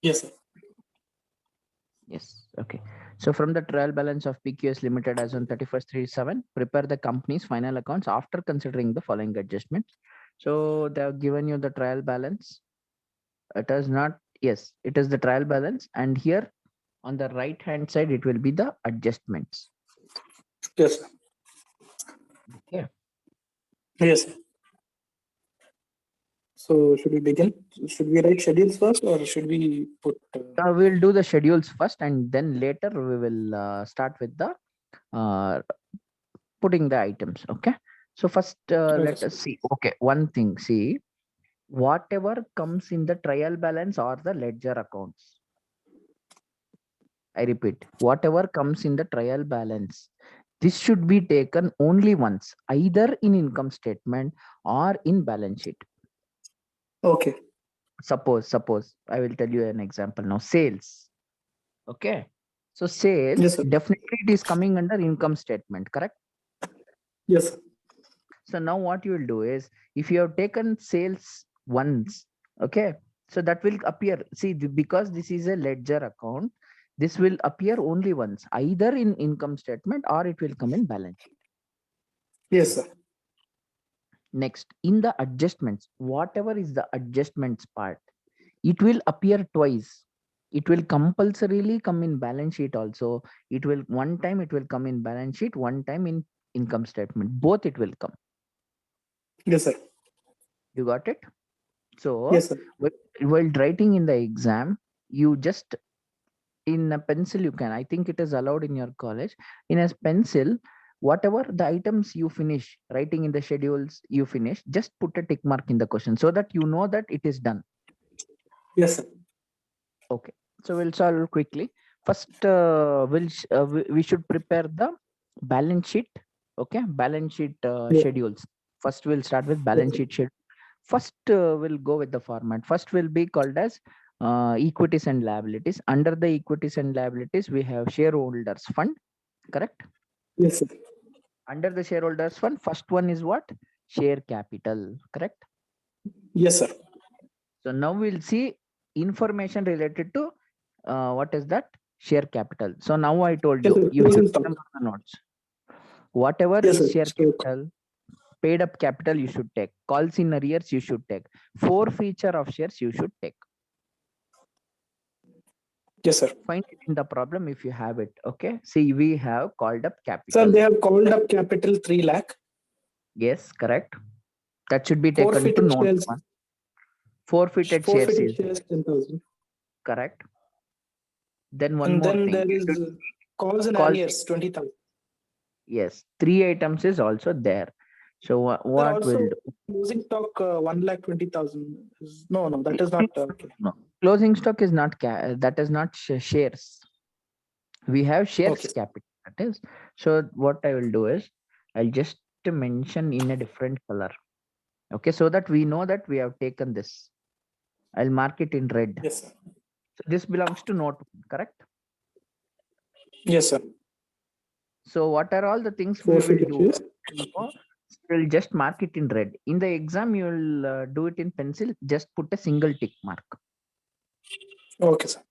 Yes, sir. Yes. Okay. So from the trial balance of PQS Limited as on 31st 3/7, prepare the company's final accounts after considering the following adjustments. So they have given you the trial balance. It is not, yes, it is the trial balance. And here on the right hand side, it will be the adjustments. Yes, sir. Okay. Yes, sir. So should we begin? Should we write schedules first, or should we put? We'll do the schedules first, and then later we will start with the uh, putting the items. Okay. So first, Okay, let sir. us see. Okay, one thing. See, whatever comes in the trial balance or the ledger accounts. I repeat, whatever comes in the trial balance, this should be taken only once, either in income statement or in balance sheet. Okay. Suppose I will tell you an example now. Sales. Okay. So sales, Yes, sir. definitely it is coming under income statement, correct? Yes, sir. So now what you will do is, if you have taken sales once, okay, so that will appear. See, because this is a ledger account, this will appear only once, either in income statement or it will come in balance sheet. Yes, sir. Next, in the adjustments, whatever is the adjustments part, it will appear twice. It will compulsorily come in balance sheet also. It will one time it will come in balance sheet, one time in income statement. Both it will come. Yes, sir. You got it? So Yes, sir. while writing in the exam, you just in a pencil you can. I think it is allowed in your college. In a pencil, whatever the items you finish writing in the schedules you finish, just put a tick mark in the question so that you know that it is done. Yes, sir. Okay. So we'll solve quickly. First, we should prepare the balance sheet. Okay, balance sheet Yes. schedules. First, we'll start with Yes, balance sir. sheet schedule. First, we'll go with the format. First will be called as equities and liabilities. Under the equities and liabilities, we have shareholders fund, correct? Yes, sir. Under the shareholders fund, first one is what? Share capital, correct? Yes, sir. So now we'll see information related to what is that? Share capital. So now I told Yes, you, sir. you should Closing stock. remember the notes. Whatever Yes, is sir. share Stock. capital, paid up capital you should take. Calls in arrears you should take. Forfeiture of shares you should take. Yes, sir. Find it in the problem if you have it. Okay. See, we have called up Sir, capital. they have called up capital 3 lakh. Yes, correct. That should be taken to Forfeited note shares. one. Forfeited shares Forfeited is shares 10,000. correct. Then one And more then thing. there You is should calls and call. arrears 20,000. Yes, three items is also there. So There what also will do? closing stock 1,20,000. No, no, that is not okay. No, closing stock is not that is not shares. We have shares Okay. capital. That is. So what I will do is I'll just mention in a different color. Okay, so that we know that we have taken this. I'll mark it in red. Yes, sir. So this belongs to note one, correct? Yes, sir. So what are all the things we will Forfeited do? shares. We'll just mark it in red. In the exam, you will do it in pencil. Just put a single tick mark. Okay, sir.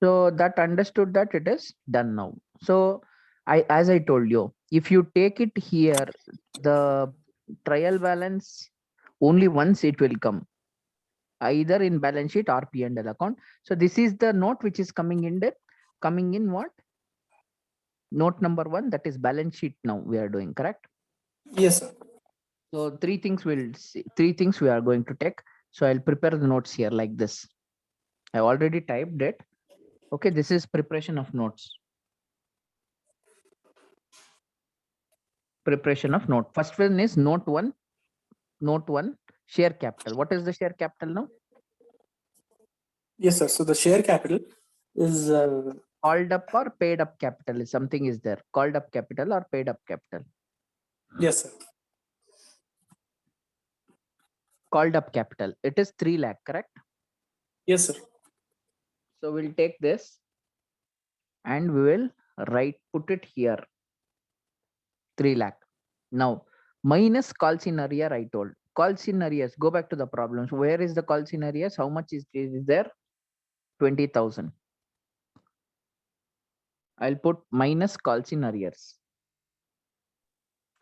So that understood that it is done now. So as I told you, if you take it here, the trial balance only once it will come, either in balance sheet or P&L account. So this is the note which is coming in there, coming in what? Note number 1, that is balance sheet now we are doing, correct? Yes, sir. So three things we are going to take. So I'll prepare the notes here like this. I already typed it. Okay, this is preparation of notes. Preparation of note. First one is note 1. Note 1, share capital. What is the share capital now? Yes, sir. So the share capital is Called up or paid up capital. Something is there. Called up capital or paid up capital. yes, sir. Called up capital. It is 3 lakh, correct? Yes, sir. So we'll take this and we will put it here. 3 lakh. Now minus calls in arrear, I told. Calls in arrears. Go back to the problems. Where is the calls in arrears? How much is there? 20,000. I'll put minus calls in arrears.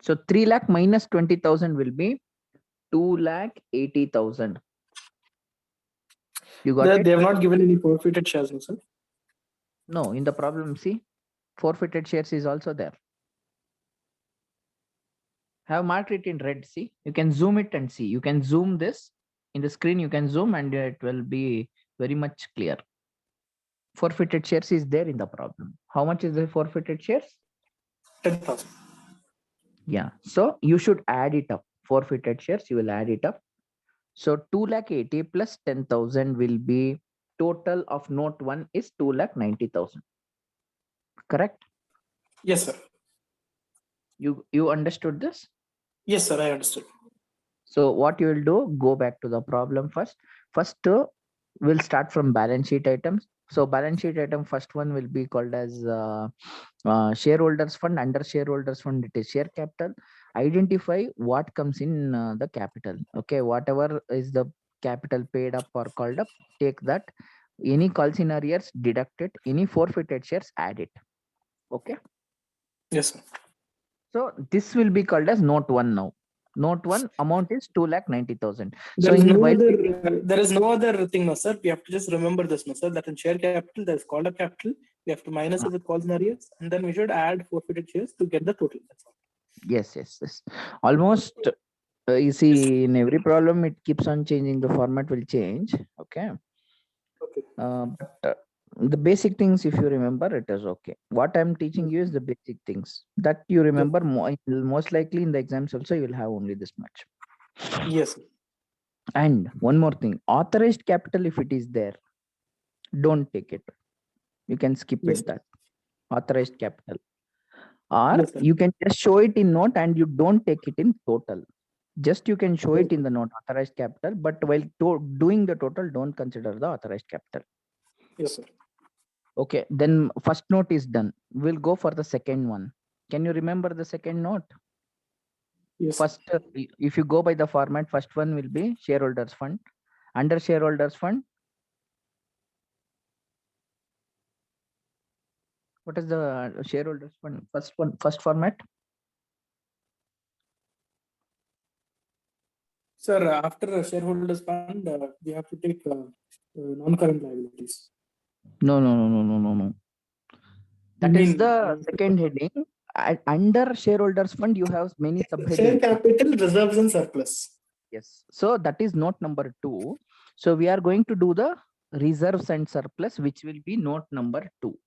So 3 lakh minus 20,000 will be 2,80,000. You got They it? have not given any forfeited shares, no, sir. No, in the problem, see, forfeited shares is also there. Have marked it in red. See, you can zoom it and see. You can zoom this in the screen. You can zoom and it will be very much clear. Forfeited shares is there in the problem. How much is the forfeited shares? 10,000. Yeah. So you should add it up. Forfeited shares, you will add it up. So 2,80,000 plus 10,000 will be total of note 1 is 2,90,000. Correct? Yes, sir. You understood this? Yes, sir. I understood. So what you will do, go back to the problem first. First, we'll start from balance sheet items. So balance sheet item, first one will be called as shareholders fund. Under shareholders fund, it is share capital. Identify what comes in the capital. Okay, whatever is the capital paid up or called up, take that. Any calls in arrears, deduct it. Any forfeited shares, add it. Okay. Yes, sir. So this will be called as note 1 now. Note 1 amount is 2,90,000. So There is in no while other. There is no other thing, no, sir. We have to just remember this, no, sir. That in share capital, there is called up capital. We have to minus it with calls and arrears, and then we should add forfeited shares to get the total. That's all. yes. Almost you see in every problem it keeps on changing. The format will change. Okay. Okay. But the basic things, if you remember, it is okay. What I'm teaching you is the basic things that you remember. Most likely in the exams also you will have only this much. Yes, sir. And one more thing, authorized capital, if it is there, don't take it. You can skip Yes, it. That authorized capital, or Yes, sir. you can just show it in note and you don't take it in total. Just you can show Yes, it in the note authorized capital, but while doing the total, don't consider the authorized capital. Yes, sir. Okay, then first note is done. We'll go for the second one. Can you remember the second note? Yes, sir. First, if you go by the format, first one will be shareholders fund. Under shareholders fund, what is the shareholders fund? First format. Sir, after a shareholders fund, we have to take non-current liabilities. No. That is the second heading. Under shareholders fund, you have many share subheadings. capital, reserves, and surplus. Yes. So that is note number 2. So we are going to do the reserves and surplus, which will be note number 2.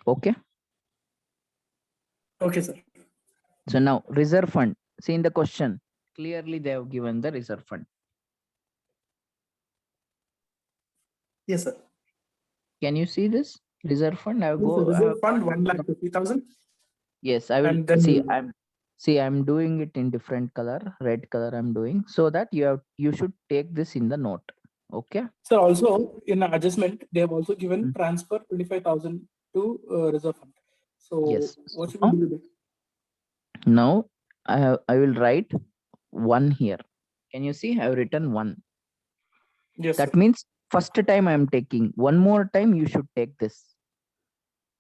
Okay. Okay, sir. So now reserve fund. See in the question, clearly they have given the reserve fund. Yes, sir. Can you see this reserve fund? I Yes, go. sir. Reserve fund 1,50,000. Yes, I will And then see. I'm doing it in different color, red color. I'm doing so that you should take this in the note. Okay. So also in adjustment, they have also given transfer 25,000 to reserve fund. So Yes. what should So we do with it? now I will write 1 here. Can you see? I have written 1. Yes, That sir. means first time I am taking. One more time you should take this.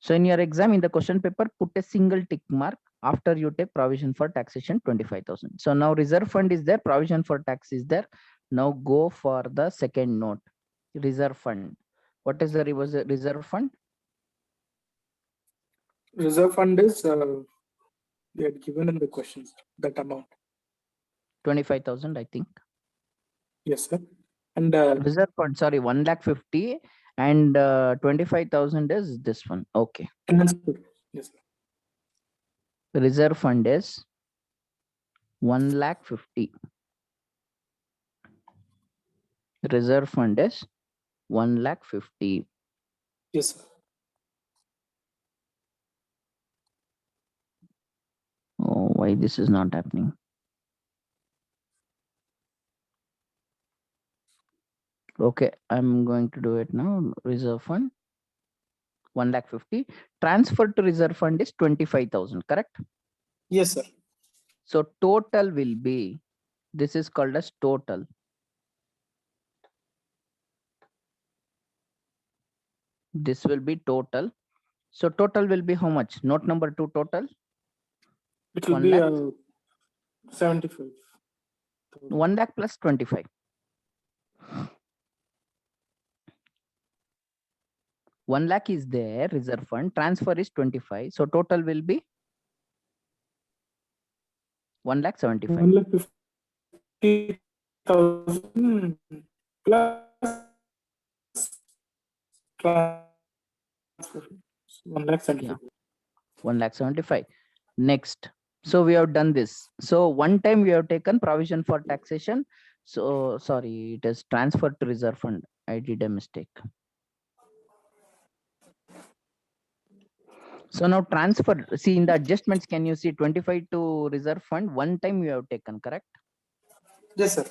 So in your exam, in the question paper, put a single tick mark after you take provision for taxation 25,000. So now reserve fund is there, provision for tax is there. Now go for the second note, reserve fund. What is the reserve fund? Reserve fund is they had given in the questions that amount. 25,000, I think. Yes, sir. And Reserve fund, sorry, 1,50,000 and 25,000 is this one. Okay. transfer. Yes, sir. Reserve fund is 1,50,000. Reserve fund is 1,50,000. Yes, sir. Oh, why this is not happening? Okay, I'm going to do it now. Reserve fund 1,50,000. Transfer to reserve fund is 25,000. Correct? Yes, sir. So total will be, this is called as total. This will be total. So total will be how much? Note number 2 total? It will 1 be lakh? 75. 1 lakh plus 25. 1 lakh is there, reserve fund. Transfer is 25. So total will be 1 lakh 75. 1,50,000 plus transfer. 1,75,000. 1 lakh 75. Next. So we have done this. So one time we have taken provision for taxation. So sorry, it is transferred to reserve fund. I did a mistake. So now transfer, see in the adjustments, can you see 25 to reserve fund? One time you have taken, correct? Yes, sir.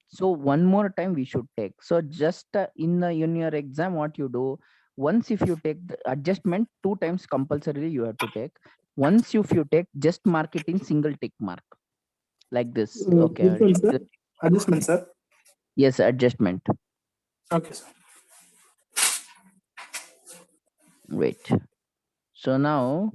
So one more time we should take. So just in your exam, what you do, once if you take the adjustment 2 times compulsorily you have to take. Once if you take, just mark it in single tick mark like this. Okay. Which one, sir? Adjustment, sir. Yes, adjustment. Okay, sir. Wait. So now,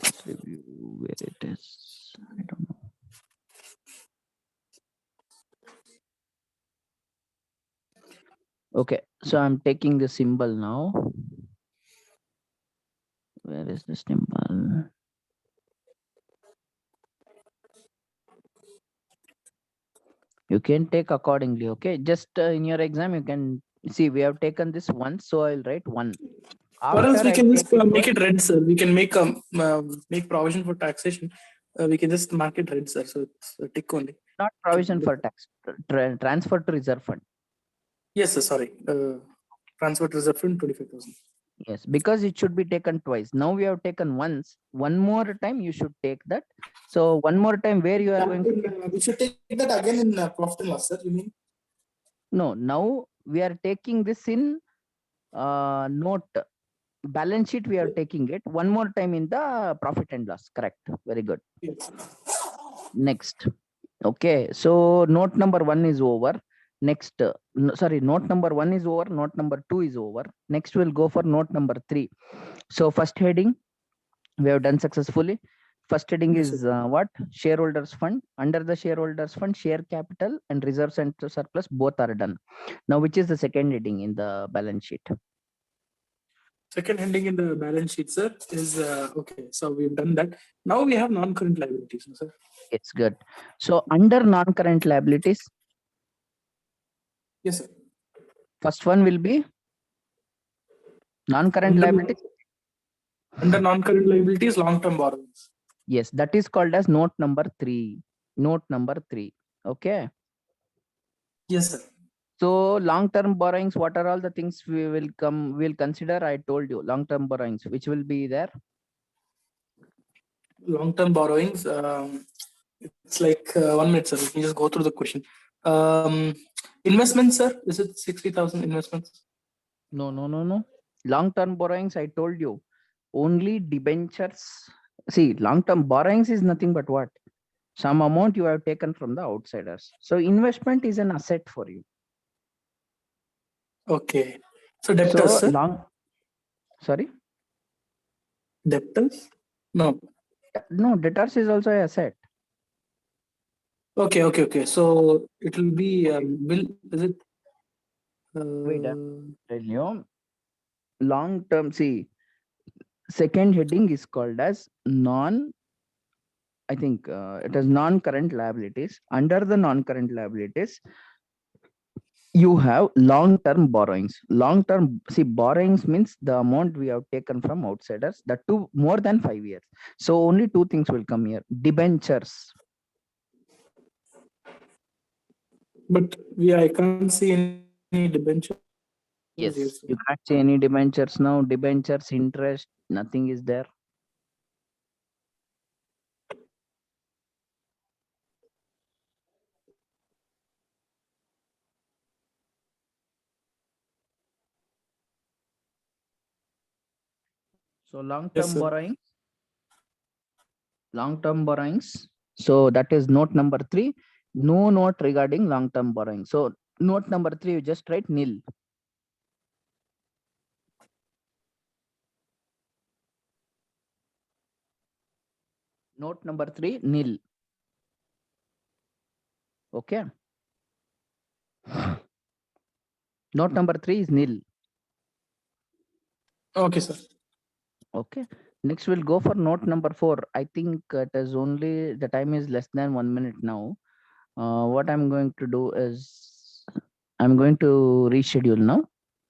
let's review where it is. I don't know. Okay, so I'm taking the symbol now. Where is the symbol? You can take accordingly. Okay, just in your exam you can see we have taken this once, so I'll write 1. Or else we I can just take make it red, sir. We can make provision for taxation. We can just mark it red, sir. So it's a tick only. not provision for tax, transfer to reserve fund. Yes, sir. Sorry. Transfer to reserve fund 25,000. Yes, because it should be taken twice. Now we have taken once. One more time you should take that. So one more time where you are going to we should take that again in profit and loss, sir. You mean? No, now we are taking this in note balance sheet. We are taking it one more time in the profit and loss. Correct. Very good. Yes. Next. Okay. So note number 1 is over. Next, sorry, note number 1 is over. Note number 2 is over. Next, we'll go for note number 3. So first heading we have done successfully. First heading Yes, is what? Shareholders fund. Under the shareholders fund, share capital and reserves and surplus both are done. Now, which is the second heading in the balance sheet? Second heading in the balance sheet, sir, is okay. So we've done that. Now we have non-current liabilities, sir. It's good. So under non-current liabilities. Yes, sir. First one will be non-current liabilities. Under non-current liabilities, long-term borrowings. Yes, that is called as note number 3. Note number 3. Okay. Yes, sir. So long-term borrowings, what are all the things we'll consider? I told you long-term borrowings, which will be there. Long-term borrowings. It's like 1 minute, sir. We can just go through the question. Investments, sir. Is it 60,000 investments? No. Long-term borrowings, I told you, only debentures. See, long-term borrowings is nothing but what? Some amount you have taken from the outsiders. So investment is an asset for you. Okay. So debtors, sir? Sorry? Debtors? No. No, debtors is also an asset. Okay. So it will be bill. Is it? Wait, tell you. Long term, see, second heading is called as I think it is non-current liabilities. Under the non-current liabilities, you have long-term borrowings. Long-term, see, borrowings means the amount we have taken from outsiders, that too more than 5 years. So only 2 things will come here. Debentures. But I can't see any debenture. Yes, you can't see any debentures now. Debentures, interest, nothing is there. So long-term borrowing. Long-term borrowings. So that is note number 3. No note regarding long-term borrowing. So note number 3, you just write nil. Note number 3, nil. Okay. Note number 3 is nil. Okay, sir. Okay. Next, we'll go for note number 4. I think it is only the time is less than 1 minute now. What I'm going to do is I'm going to reschedule now.